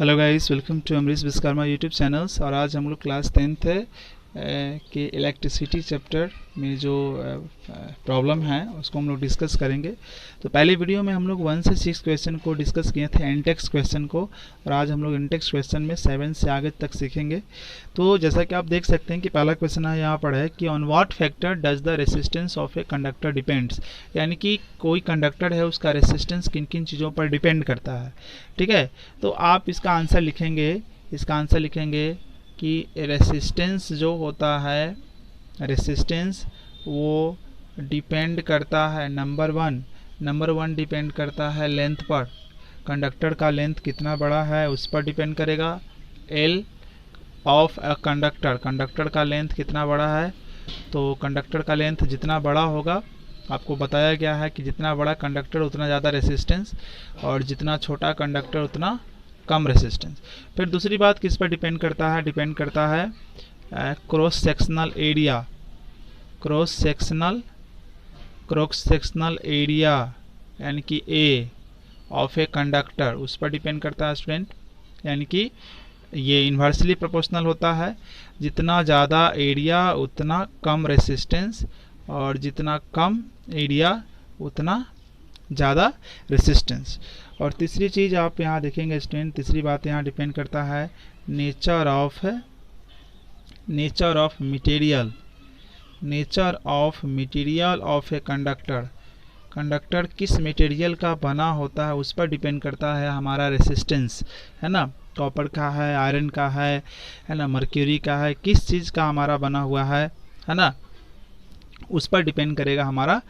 Hello guys, welcome to Amrish Vishwakarma YouTube channels. और आज हम लोग क्लास 10th के इलेक्ट्रिसिटी चैप्टर में जो प्रॉब्लम है उसको हम लोग डिस्कस करेंगे। तो पहले वीडियो में हम लोग 1 से 6 क्वेश्चन को डिस्कस किए थे, इंटेक्स क्वेश्चन को, और आज हम लोग इंटेक्स क्वेश्चन में 7 से आगे तक सीखेंगे। तो जैसा कि आप देख सकते हैं कि पहला क्वेश्चन है यहाँ पर है कि on what factor does the resistance of a conductor depends, यानी कि कोई कंडक्टर है उसका रेसिस्टेंस किन किन चीज़ों पर डिपेंड करता है। ठीक है, तो आप इसका आंसर लिखेंगे कि रेसिस्टेंस जो होता है, रेसिस्टेंस वो डिपेंड करता है नंबर वन डिपेंड करता है लेंथ पर। कंडक्टर का लेंथ कितना बड़ा है उस पर डिपेंड करेगा। एल ऑफ अ कंडक्टर का लेंथ कितना बड़ा है, तो कंडक्टर का लेंथ जितना बड़ा होगा, आपको बताया गया है कि जितना बड़ा कंडक्टर उतना ज़्यादा रेसिस्टेंस, और जितना छोटा कंडक्टर उतना कम रेसिस्टेंस। फिर दूसरी बात किस पर डिपेंड करता है क्रॉस सेक्शनल एरिया यानी कि ए ऑफ ए कंडक्टर, उस पर डिपेंड करता है स्टूडेंट। यानी कि ये इन्वर्सली प्रोपोर्शनल होता है, जितना ज़्यादा एरिया उतना कम रेसिस्टेंस, और जितना कम एरिया उतना ज़्यादा रेसिस्टेंस। और तीसरी चीज़ आप यहाँ देखेंगे स्टूडेंट, तीसरी बात यहाँ डिपेंड करता है nature of material of a conductor किस मटेरियल का बना होता है उस पर डिपेंड करता है हमारा रेसिस्टेंस, है ना। कॉपर का है, आयरन का है ना, मर्क्यूरी का है, किस चीज़ का हमारा बना हुआ है ना, उस पर डिपेंड करेगा हमारा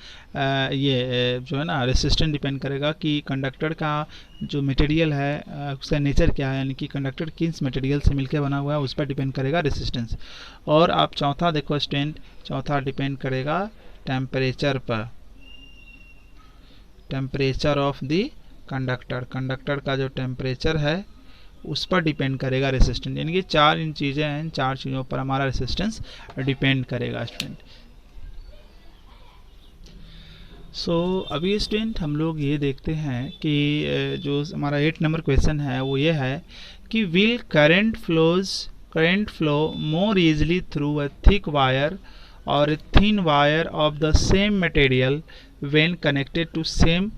ये जो है ना रेसिस्टेंस डिपेंड करेगा कि कंडक्टर का जो मटेरियल है उसका नेचर क्या है, यानी कि कंडक्टर किस मटेरियल से मिलकर बना हुआ है उस पर डिपेंड करेगा रेसिस्टेंस। और आप चौथा देखो स्टूडेंट, चौथा डिपेंड करेगा टेम्परेचर पर, टेम्परेचर ऑफ द कंडक्टर का जो टेम्परेचर है उस पर डिपेंड करेगा रेसिस्टेंस। यानी कि चार इन चीज़ें हैं, इन चार चीज़ों पर हमारा रेसिस्टेंस डिपेंड करेगा स्टूडेंट। अभी स्टूडेंट हम लोग ये देखते हैं कि जो हमारा 8 नंबर क्वेश्चन है वो ये है कि will current flow more easily through a thick wire और thin wire of the same material when connected to same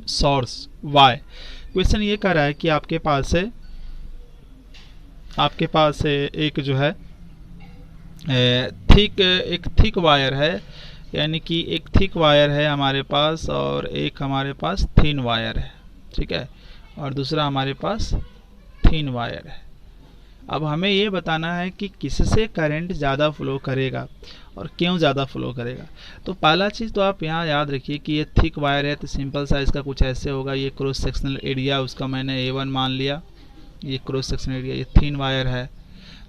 source why. Question ये कह रहा है कि आपके पास एक जो है एक थिक वायर है, यानी कि एक थिक वायर है हमारे पास, और एक हमारे पास थिन वायर है, ठीक है, और दूसरा हमारे पास थिन वायर है। अब हमें ये बताना है कि किससे करंट ज़्यादा फ्लो करेगा और क्यों ज़्यादा फ्लो करेगा। तो पहला चीज़ तो आप यहाँ याद रखिए कि ये थिक वायर है, तो सिंपल सा इसका कुछ ऐसे होगा, ये क्रॉस सेक्शनल एरिया उसका मैंने A1 मान लिया, ये क्रॉस सेक्शनल एरिया। ये थिन वायर है,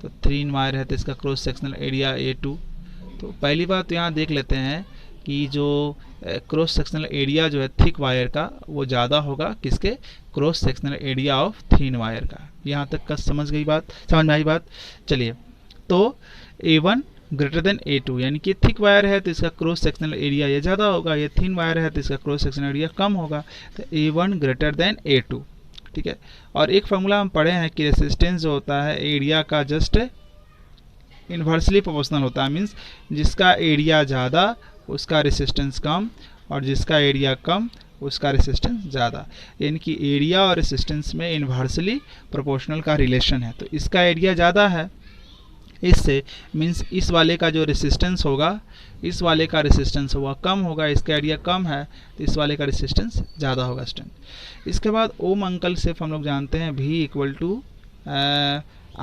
तो थिन वायर है तो इसका क्रॉस सेक्शनल एरिया A2। तो पहली बात यहाँ देख लेते हैं कि जो क्रॉस सेक्शनल एरिया जो है थिक वायर का वो ज़्यादा होगा किसके, cross sectional area of thin wire का। यहाँ तक का समझ में आई बात। चलिए, तो A1 ग्रेटर देन A2, यानी कि थिक वायर है तो इसका क्रॉस सेक्शनल एरिया ये ज़्यादा होगा, ये थिन वायर है तो इसका क्रॉस सेक्शनल एरिया कम होगा, तो A1 ग्रेटर देन A2। ठीक है, और एक फॉर्मूला हम पढ़े हैं कि रेसिस्टेंस जो होता है एरिया का जस्ट इन्वर्सली प्रोपोर्शनल होता है। मीन्स जिसका एरिया ज़्यादा उसका रेसिस्टेंस कम, और जिसका एरिया कम उसका रेसिस्टेंस ज़्यादा। यानी कि एरिया और रेसिस्टेंस में इन्वर्सली प्रोपोर्शनल का रिलेशन है। तो इसका एरिया ज़्यादा है, इससे मीन्स इस वाले का जो रेसिस्टेंस होगा, इस वाले का रेसिस्टेंस होगा कम होगा, इसका एरिया कम है तो इस वाले का रेसिस्टेंस ज़्यादा होगा स्टूडेंट। इसके बाद ओम अंकल से हम लोग जानते हैं V =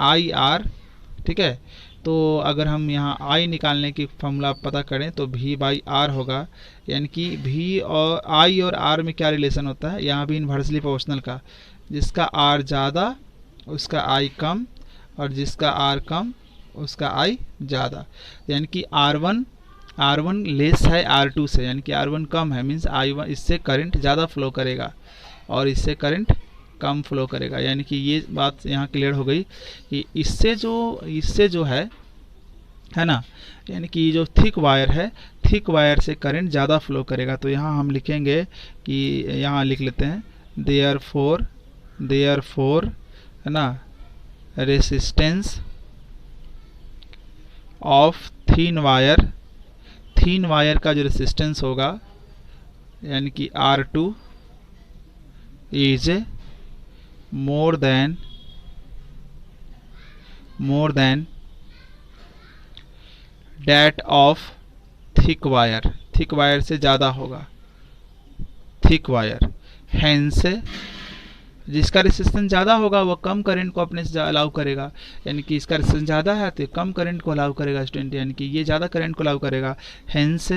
IR। ठीक है, तो अगर हम यहाँ I निकालने की फॉर्मूला पता करें तो V/R होगा। यानी कि V और I और R में क्या रिलेशन होता है, यहाँ भी इन्वर्सली प्रोपोर्शनल का, जिसका R ज़्यादा उसका I कम, और जिसका R कम उसका I ज़्यादा। यानी कि R1 लेस है R2 से, यानी कि R1 कम है, मीन्स I1 इससे करंट ज़्यादा फ्लो करेगा और इससे करंट कम फ्लो करेगा। यानी कि ये बात यहाँ क्लियर हो गई कि इससे जो है ना, यानी कि जो थिक वायर है, थिक वायर से करंट ज़्यादा फ्लो करेगा। तो यहाँ हम लिखेंगे कि यहाँ लिख लेते हैं देयरफॉर देयरफॉर, है ना, resistance of thin wire, thin wire का जो रेसिस्टेंस होगा यानी कि R2 is more than that of thick wire, thick wire से ज़्यादा होगा, थिक वायर, हैंस जिसका रेसिस्टेंस ज़्यादा होगा वो कम करंट को अपने से अलाउ करेगा, यानी कि इसका रेसिस्टेंस ज़्यादा है तो कम करंट को अलाउ करेगा स्टूडेंट, यानी कि ये ज़्यादा करंट को अलाउ करेगा, hence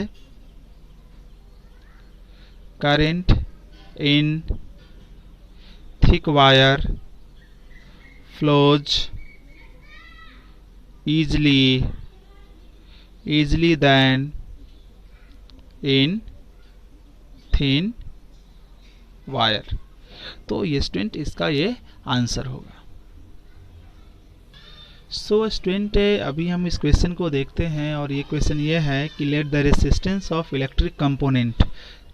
current in thick wire flows easily than in thin wire। तो ये स्टूडेंट इसका ये आंसर होगा। सो स्टूडेंट अभी हम इस क्वेश्चन को देखते हैं और ये क्वेश्चन ये है कि let the resistance of electric component,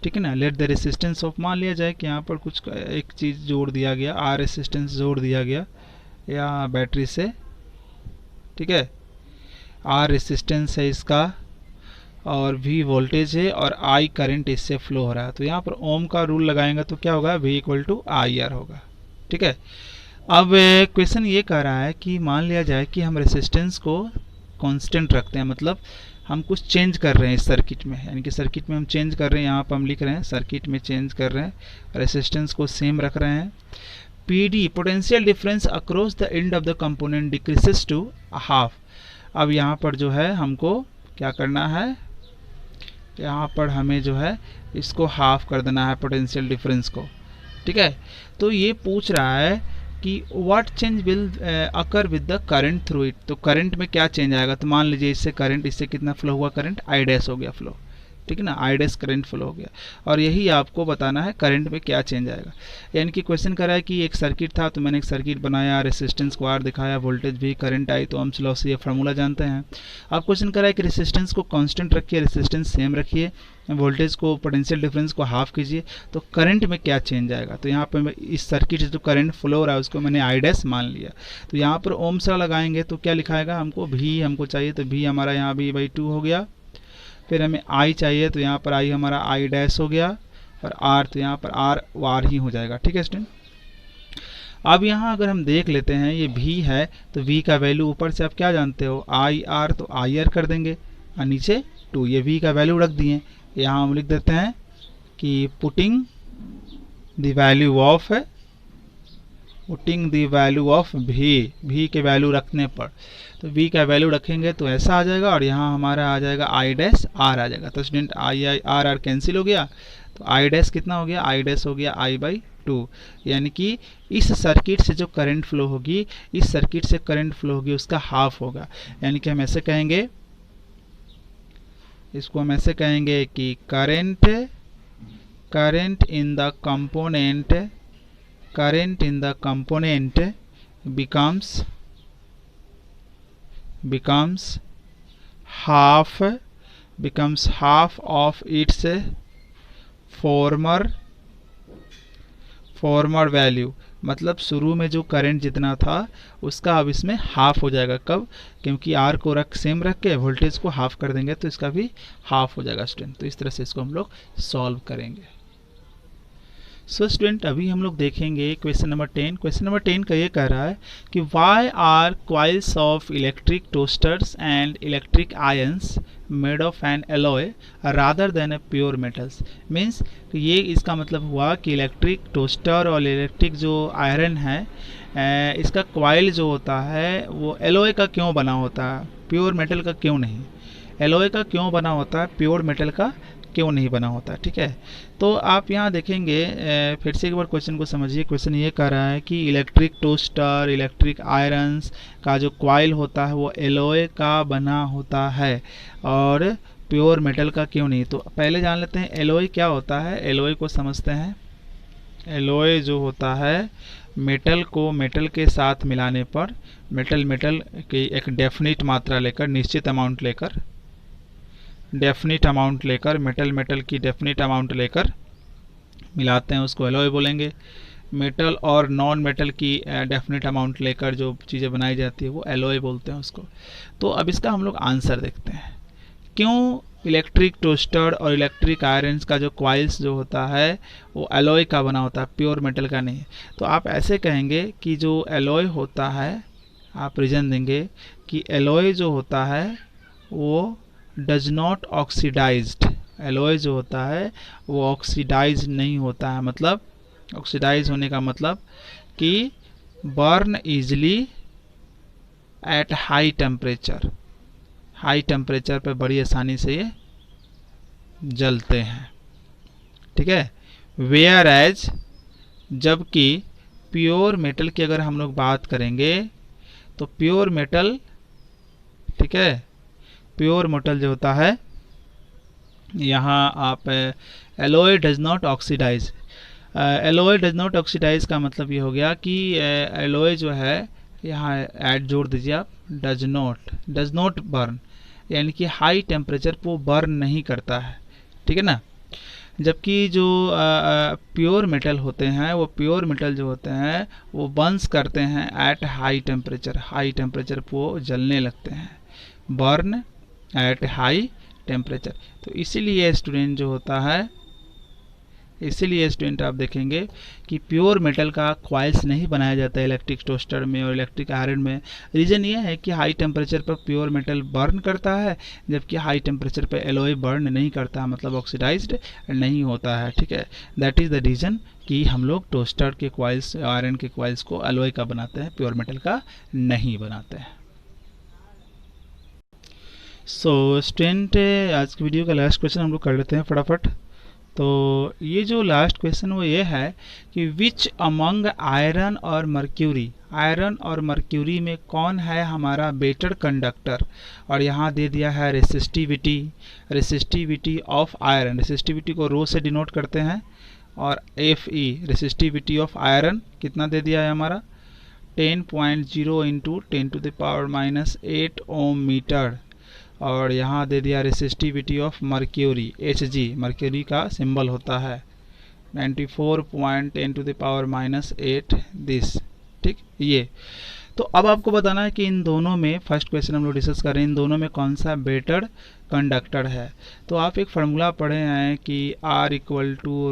ठीक है ना, लेट द रेसिस्टेंस ऑफ, मान लिया जाए कि यहाँ पर कुछ एक चीज़ जोड़ दिया गया, आर रेसिस्टेंस जोड़ दिया गया या बैटरी से, ठीक है, आर रेसिस्टेंस है इसका और वी वोल्टेज है और आई करंट इससे फ्लो हो रहा है। तो यहाँ पर ओम का रूल लगाएंगे तो क्या होगा, V equal to I R होगा, ठीक है। अब क्वेश्चन ये कह रहा है कि मान लिया जाए कि हम रेसिस्टेंस को कांस्टेंट रखते हैं, मतलब हम कुछ चेंज कर रहे हैं इस सर्किट में, यानी कि सर्किट में हम चेंज कर रहे हैं, यहाँ पर हम लिख रहे हैं सर्किट में चेंज कर रहे हैं, रेसिस्टेंस को सेम रख रहे हैं। PD potential difference across the end of the component decreases to half. अब यहाँ पर जो है हमको क्या करना है, यहाँ पर हमें जो है इसको हाफ कर देना है पोटेंशियल डिफरेंस को, ठीक है। तो ये पूछ रहा है कि what change will occur with the current through it, तो करंट में क्या चेंज आएगा। तो मान लीजिए इससे करंट, इससे कितना फ्लो हुआ करंट, आई डैश हो गया फ्लो, ठीक है ना, आई डैश करंट फ्लो हो गया, और यही आपको बताना है करंट में क्या चेंज आएगा। यानी कि क्वेश्चन कर रहा है कि एक सर्किट था तो मैंने एक सर्किट बनाया, रेसिस्टेंस को आर दिखाया, वोल्टेज भी, करंट आई, तो ओम्स लॉ से ये फार्मूला जानते हैं। अब क्वेश्चन कर रहा है कि रेसिस्टेंस को कांस्टेंट रखिए, रेसिस्टेंस सेम रखिए, वोल्टेज को, पोटेंशियल डिफरेंस को हाफ कीजिए, तो करंट में क्या चेंज आएगा। तो यहाँ पर इस सर्किट से जो करंट फ्लो हो रहा है उसको मैंने आई डैश मान लिया, तो यहाँ पर ओम्स लॉ लगाएंगे तो क्या लिखाएगा, हमको V हमको चाहिए, तो V हमारा यहाँ V/2 हो गया, फिर हमें I चाहिए तो यहाँ पर I हमारा I डैश हो गया, और R तो यहाँ पर R ही हो जाएगा, ठीक है स्टूडेंट। अब यहाँ अगर हम देख लेते हैं ये V है तो V का वैल्यू ऊपर से आप क्या जानते हो IR, तो IR कर देंगे और नीचे 2, ये V का वैल्यू रख दिए। यहाँ हम लिख देते हैं कि putting the value of V के वैल्यू रखने पर, तो V का वैल्यू रखेंगे तो ऐसा आ जाएगा, और यहाँ हमारा आ जाएगा I डैश R आ जाएगा। तो स्टूडेंट R कैंसिल हो गया, तो I डैश कितना हो गया, I डैश हो गया I/2, यानी कि इस सर्किट से जो करंट फ्लो होगी, इस सर्किट से करंट फ्लो होगी उसका हाफ होगा। यानी कि हम ऐसे कहेंगे, इसको हम ऐसे कहेंगे कि current in the component becomes half of its former value, मतलब शुरू में जो करंट जितना था उसका अब इसमें हाफ हो जाएगा। कब, क्योंकि R को सेम रख के वोल्टेज को हाफ कर देंगे तो इसका भी हाफ हो जाएगा स्टूडेंट। तो इस तरह से इसको हम लोग सॉल्व करेंगे। सो स्टूडेंट अभी हम लोग देखेंगे क्वेश्चन नंबर 10। क्वेश्चन नंबर 10 का ये कह रहा है कि why are coils of electric toasters and electric irons made of an alloy rather than a pure metals. Means ये इसका मतलब हुआ कि इलेक्ट्रिक टोस्टर और इलेक्ट्रिक जो आयरन है इसका कॉइल जो होता है वो एलॉय का क्यों बना होता है, प्योर मेटल का क्यों नहीं। एलॉय का क्यों बना होता है, प्योर मेटल का क्यों नहीं बना होता, ठीक है। तो आप यहाँ देखेंगे, फिर से एक बार क्वेश्चन को समझिए। क्वेश्चन ये कह रहा है कि इलेक्ट्रिक टोस्टर, इलेक्ट्रिक आयरन्स का जो कॉइल होता है वो एलॉय का बना होता है और प्योर मेटल का क्यों नहीं। तो पहले जान लेते हैं एलॉय क्या होता है। एलॉय को समझते हैं। एलॉय जो होता है मेटल को मेटल के साथ मिलाने पर, मेटल की एक डेफिनिट मात्रा लेकर, निश्चित अमाउंट लेकर, मेटल की डेफिनिट अमाउंट लेकर मिलाते हैं, उसको एलॉय बोलेंगे। मेटल और नॉन मेटल की डेफिनेट अमाउंट लेकर जो चीज़ें बनाई जाती है वो एलॉय बोलते हैं उसको। तो अब इसका हम लोग आंसर देखते हैं, क्यों इलेक्ट्रिक टोस्टर और इलेक्ट्रिक आयरन्स का जो क्वाइल्स जो होता है वो एलॉय का बना होता है, प्योर मेटल का नहीं। तो आप ऐसे कहेंगे कि जो एलॉय होता है, आप रीजन देंगे कि एलॉय जो होता है वो डज नॉट ऑक्सीडाइज्ड, एलॉय जो होता है वो ऑक्सीडाइज नहीं होता है। मतलब ऑक्सीडाइज होने का मतलब कि burn easily at high temperature, high temperature पर बड़ी आसानी से ये जलते हैं, ठीक है। वेयर एज, जबकि प्योर मेटल की अगर हम लोग बात करेंगे तो प्योर मेटल, ठीक है, प्योर मेटल जो होता है, यहाँ आप alloy does not oxidize, alloy does not oxidize का मतलब ये हो गया कि एलॉय जो है, यहाँ ऐड जोड़ दीजिए आप, डज नॉट बर्न, यानी कि हाई टेम्परेचर पर बर्न नहीं करता है, ठीक है ना। जबकि जो प्योर मेटल होते हैं, वो प्योर मेटल जो होते हैं वो बर्न्स करते हैं at high temperature, high temperature पर जलने लगते हैं, बर्न एट हाई टेम्परेचर। तो इसीलिए स्टूडेंट जो होता है, इसीलिए स्टूडेंट आप देखेंगे कि प्योर मेटल का क्वाइल्स नहीं बनाया जाता है इलेक्ट्रिक टोस्टर में और इलेक्ट्रिक आयरन में। रीज़न ये है कि हाई टेम्परेचर पर प्योर मेटल बर्न करता है, जबकि हाई टेम्परेचर पर एलॉय बर्न नहीं करता है, मतलब ऑक्सीडाइज्ड नहीं होता है, ठीक है। दैट इज़ द रीज़न कि हम लोग टोस्टर के क्वाइल्स, आयरन के क्वाइल्स को एलॉय का बनाते हैं, प्योर मेटल का नहीं बनाते हैं। सो स्टूडेंट, आज की वीडियो का लास्ट क्वेश्चन हम लोग कर लेते हैं फटाफट। तो ये जो लास्ट क्वेश्चन वो ये है कि विच अमंग आयरन और मर्क्यूरी, आयरन और मर्क्यूरी में कौन है हमारा बेटर कंडक्टर, और यहाँ दे दिया है resistivity, resistivity of iron, resistivity को रो से डिनोट करते हैं, और F E resistivity of iron कितना दे दिया है हमारा 10.0 इंटू 10⁻⁸ ओम मीटर, और यहाँ दे दिया resistivity of mercury H G, mercury का सिंबल होता है 94.10⁻⁸ दिस, ठीक। ये तो अब आपको बताना है कि इन दोनों में, फर्स्ट क्वेश्चन हम लोग डिस्कस कर रहे हैं, इन दोनों में कौन सा बेटर कंडक्टर है। तो आप एक फार्मूला पढ़े हैं कि R =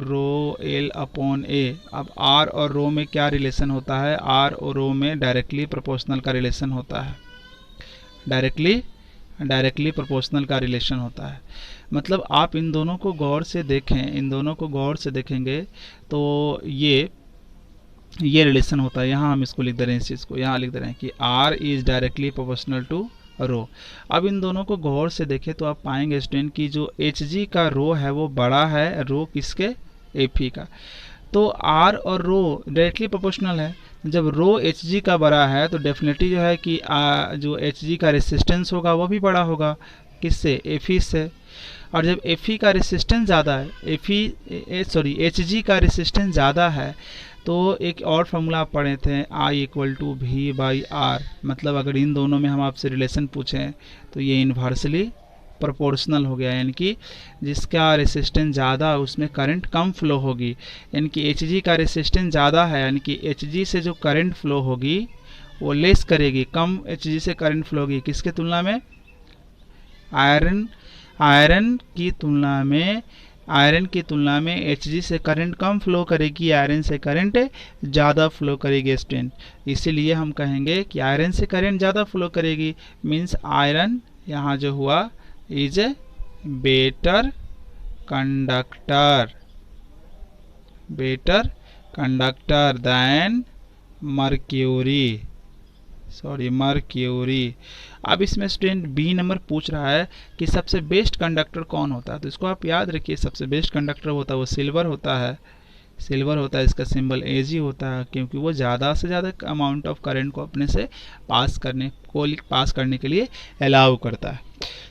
rho L upon A। अब R और रो में क्या रिलेशन होता है, R और रो में डायरेक्टली प्रोपोर्शनल का रिलेशन होता है, डायरेक्टली प्रोपोर्शनल का रिलेशन होता है। मतलब आप इन दोनों को गौर से देखें, इन दोनों को गौर से देखेंगे तो ये रिलेशन होता है। यहाँ हम इसको लिख दे रहे हैं, इस चीज़ को यहाँ लिख दे रहे हैं कि R is directly proportional to rho. अब इन दोनों को गौर से देखें तो आप पाएंगे स्टूडेंट की जो Hg का रो है वो बड़ा है रो किसके, Fe का। तो R और रो डायरेक्टली प्रोपोर्शनल है, जब रो Hg का बड़ा है तो डेफिनेटली जो है कि जो Hg का रेसिस्टेंस होगा वो भी बड़ा होगा, किससे, Fe से। और जब Fe का रेसिस्टेंस ज़्यादा है, Hg का रेसिस्टेंस ज़्यादा है, तो एक और फॉर्मूला आप पढ़े थे I = V/R। मतलब अगर इन दोनों में हम आपसे रिलेशन पूछें तो ये इन्वर्सली प्रोपोर्शनल हो गया, यानी कि जिसका रेसिस्टेंस ज़्यादा उसमें करंट कम फ्लो होगी, यानी कि Hg का रेसिस्टेंस ज़्यादा है, यानी कि Hg से जो करंट फ्लो होगी वो लेस करेगी, कम Hg से करंट फ्लो होगी, किसके तुलना में, आयरन की तुलना में Hg से करंट कम फ्लो करेगी, आयरन से करंट ज़्यादा फ्लो करेगी स्टूडेंट। इसीलिए हम कहेंगे कि आयरन से करंट ज़्यादा फ्लो करेगी, मीन्स आयरन यहाँ जो हुआ is a better conductor than mercury. अब इसमें स्टूडेंट बी नंबर पूछ रहा है कि सबसे बेस्ट कंडक्टर कौन होता है। तो इसको आप याद रखिए, सबसे बेस्ट कंडक्टर होता है वो सिल्वर होता है, इसका सिंबल Ag होता है, क्योंकि वो ज़्यादा से ज़्यादा अमाउंट ऑफ करंट को अपने से पास करने के लिए अलाउ करता है।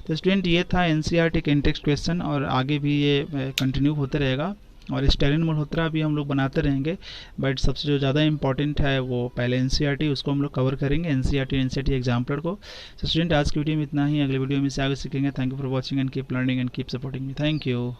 तो स्टूडेंट ये था NCERT के इंटेक्स्ट क्वेश्चन, और आगे भी ये कंटिन्यू होते रहेगा, और स्टेलिन मल्होत्रा भी हम लोग बनाते रहेंगे, बट सबसे जो ज़्यादा इंपॉर्टेंट है वो पहले NCERT, उसको हम लोग कवर करेंगे, NCERT एग्जाम्पलर को। तो स्टूडेंट आज की वीडियो में इतना ही, अगले वीडियो में से आगे सीखेंगे। Thank you for watching and keep learning and keep supporting me. Thank you.